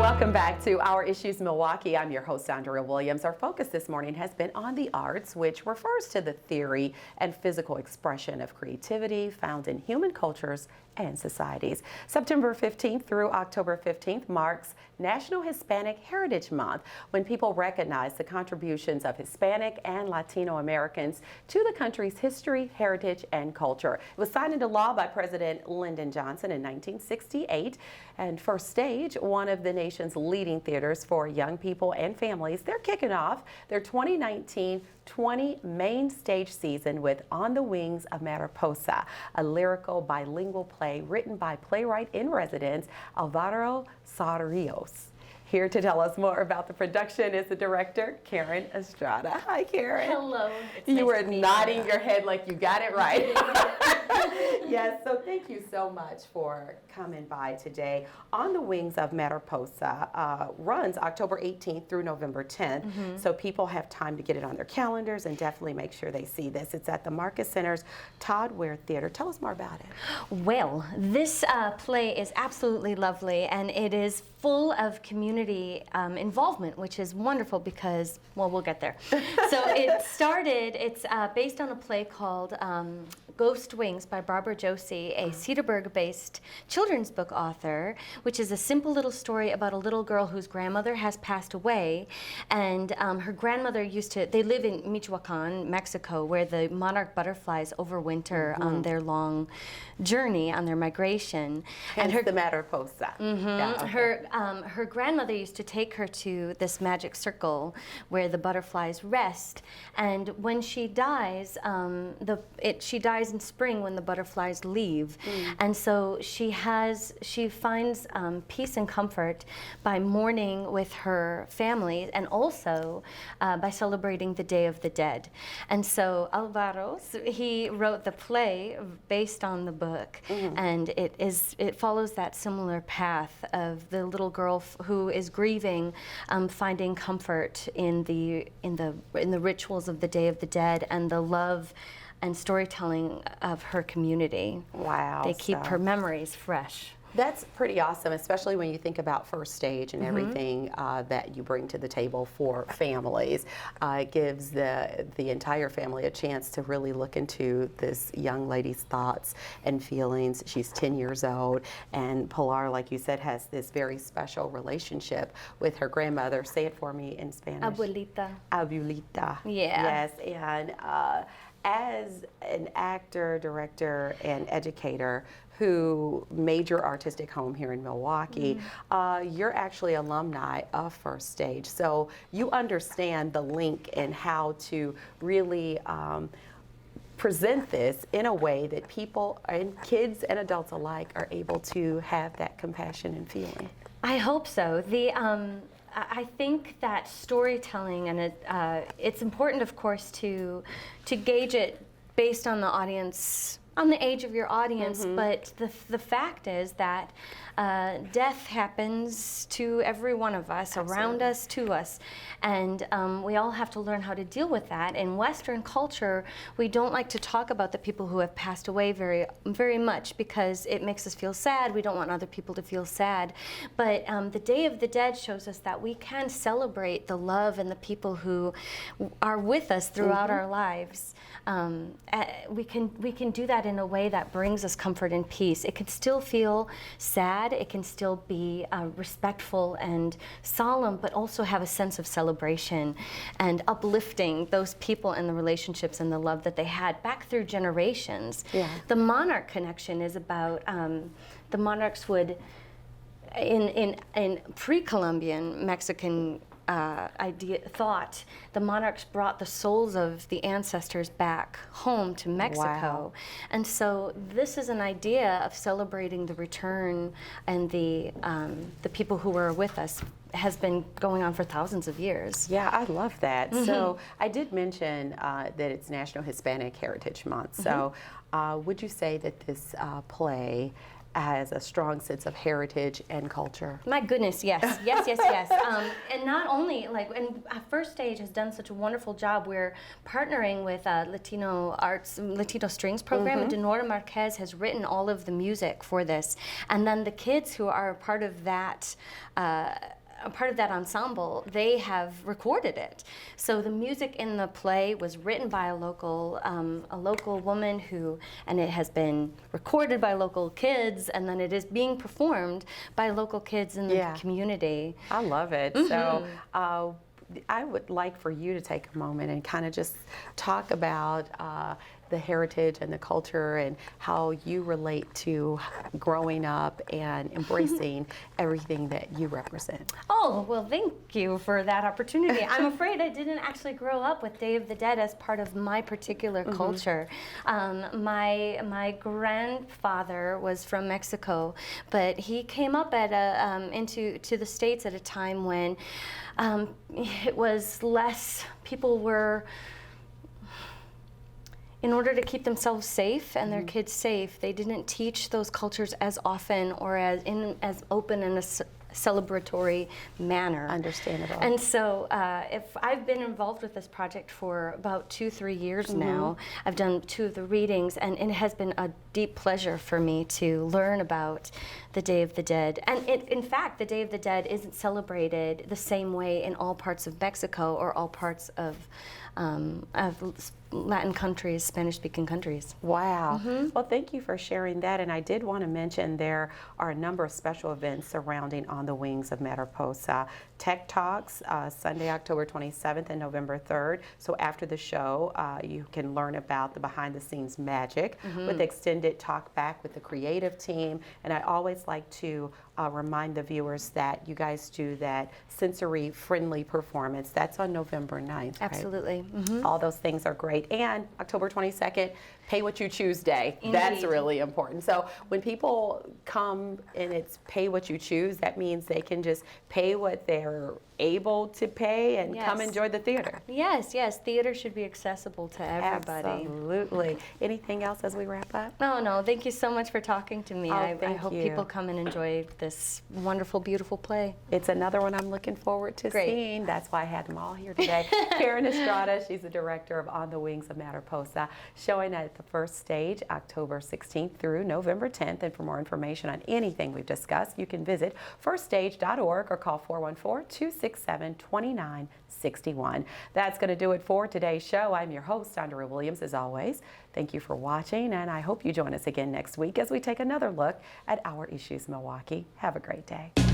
Welcome back to Our Issues Milwaukee. I'm your host, Andrea Williams. Our focus this morning has been on the arts, which refers to the theory and physical expression of creativity found in human cultures and societies. September 15th through October 15th marks National Hispanic Heritage Month, when people recognize the contributions of Hispanic and Latino Americans to the country's history, heritage, and culture. It was signed into law by President Lyndon Johnson in 1968. And First Stage, one of the nation's leading theaters for young people and families, they're kicking off their 2019-20 main stage season with On the Wings of Mariposa, a lyrical bilingual play written by playwright-in-residence Alvaro Saar Rios. Here to tell us more about the production is the director, Karen Estrada. Hi, Karen. Hello. You were nodding your head like you got it right. Yes, so thank you so much for coming by today. On the Wings of Mariposa runs October 18th through November 10th, so people have time to get it on their calendars and definitely make sure they see this. It's at the Marcus Center's Todd Ware Theater. Tell us more about it. Well, this play is absolutely lovely, and it is full of community involvement, which is wonderful because, well, we'll get there. So it's based on a play called Ghost Wings by Barbara Josie, a Cedarburg-based children's book author, which is a simple little story about a little girl whose grandmother has passed away, and her grandmother they live in Michoacan, Mexico, where the monarch butterflies overwinter on their long journey, on their migration. And the Mariposa. Yeah, okay. Her grandmother used to take her to this magic circle where the butterflies rest, and when she dies, she dies in spring when the butterflies leave, and so she finds peace and comfort by mourning with her family, and also by celebrating the Day of the Dead. And so Alvaro, he wrote the play based on the book, and it follows that similar path of the little girl who is grieving, finding comfort in the rituals of the Day of the Dead and the love and storytelling of her community. Wow. They keep her memories fresh. That's pretty awesome, especially when you think about First Stage and everything that you bring to the table for families. It gives the entire family a chance to really look into this young lady's thoughts and feelings. She's 10 years old, and Pilar, like you said, has this very special relationship with her grandmother. Say it for me in Spanish. Abuelita. Abuelita. Yeah. Yes, and as an actor, director, and educator who made your artistic home here in Milwaukee, you're actually alumni of First Stage. So you understand the link and how to really present this in a way that people, and kids and adults alike, are able to have that compassion and feeling. I hope so. I think that storytelling, and it's important, of course, to gauge it based on the audience, on the age of your audience, but the fact is that death happens to every one of us, around us, to us, and we all have to learn how to deal with that. In Western culture, we don't like to talk about the people who have passed away very, very much because it makes us feel sad. We don't want other people to feel sad. But the Day of the Dead shows us that we can celebrate the love and the people who are with us throughout our lives. We can do that in a way that brings us comfort and peace. It can still feel sad, it can still be respectful and solemn, but also have a sense of celebration and uplifting those people and the relationships and the love that they had back through generations. Yeah. The Monarch Connection is about the monarchs would, in pre-Columbian Mexican thought, the monarchs brought the souls of the ancestors back home to Mexico. Wow. And so this is an idea of celebrating the return and the people who were with us has been going on for thousands of years. Yeah, I love that. So I did mention that it's National Hispanic Heritage Month. So would you say that this play has a strong sense of heritage and culture. My goodness, yes, yes, yes, yes. And not only, and First Stage has done such a wonderful job. We're partnering with Latino Strings program, and Denora Marquez has written all of the music for this. And then the kids who are part of that ensemble, they have recorded it. So the music in the play was written by a local woman and it has been recorded by local kids, and then it is being performed by local kids in the community. I love it. So I would like for you to take a moment and kind of just talk about the heritage and the culture and how you relate to growing up and embracing everything that you represent. Oh, well, thank you for that opportunity. I'm afraid I didn't actually grow up with Day of the Dead as part of my particular culture. My grandfather was from Mexico, but he came up into the States at a time when it was less, people were, in order to keep themselves safe and their kids safe, they didn't teach those cultures as often or as open and a celebratory manner. Understandable. And so if I've been involved with this project for about 2-3 years now. I've done 2 of the readings, and it has been a deep pleasure for me to learn about the Day of the Dead. And in fact, the Day of the Dead isn't celebrated the same way in all parts of Mexico or all parts of Latin countries, Spanish-speaking countries. Wow. Well, thank you for sharing that. And I did want to mention there are a number of special events surrounding On the Wings of Mariposa. Tech Talks, Sunday, October 27th and November 3rd. So after the show, you can learn about the behind-the-scenes magic with extended talk back with the creative team. And I always like to remind the viewers that you guys do that sensory-friendly performance. That's on November 9th, right? Absolutely. All those things are great. And October 22nd, Pay What You Choose Day. Indeed. That's really important. So when people come and it's Pay What You Choose, that means they can just pay what they're able to pay and come enjoy the theater. Yes, yes. Theater should be accessible to everybody. Absolutely. Anything else as we wrap up? No. Thank you so much for talking to me. Oh, I thank hope you. people come and enjoy this wonderful, beautiful play. It's another one I'm looking forward to seeing. That's why I had them all here today. Karen Estrada, she's the director of On the Wings of Mariposa, showing at the First Stage October 16th through November 10th. And for more information on anything we've discussed, you can visit firststage.org or call 414-267-2961. That's going to do it for today's show. I'm your host, Andrea Williams, as always. Thank you for watching, and I hope you join us again next week as we take another look at Our Issues Milwaukee. Have a great day.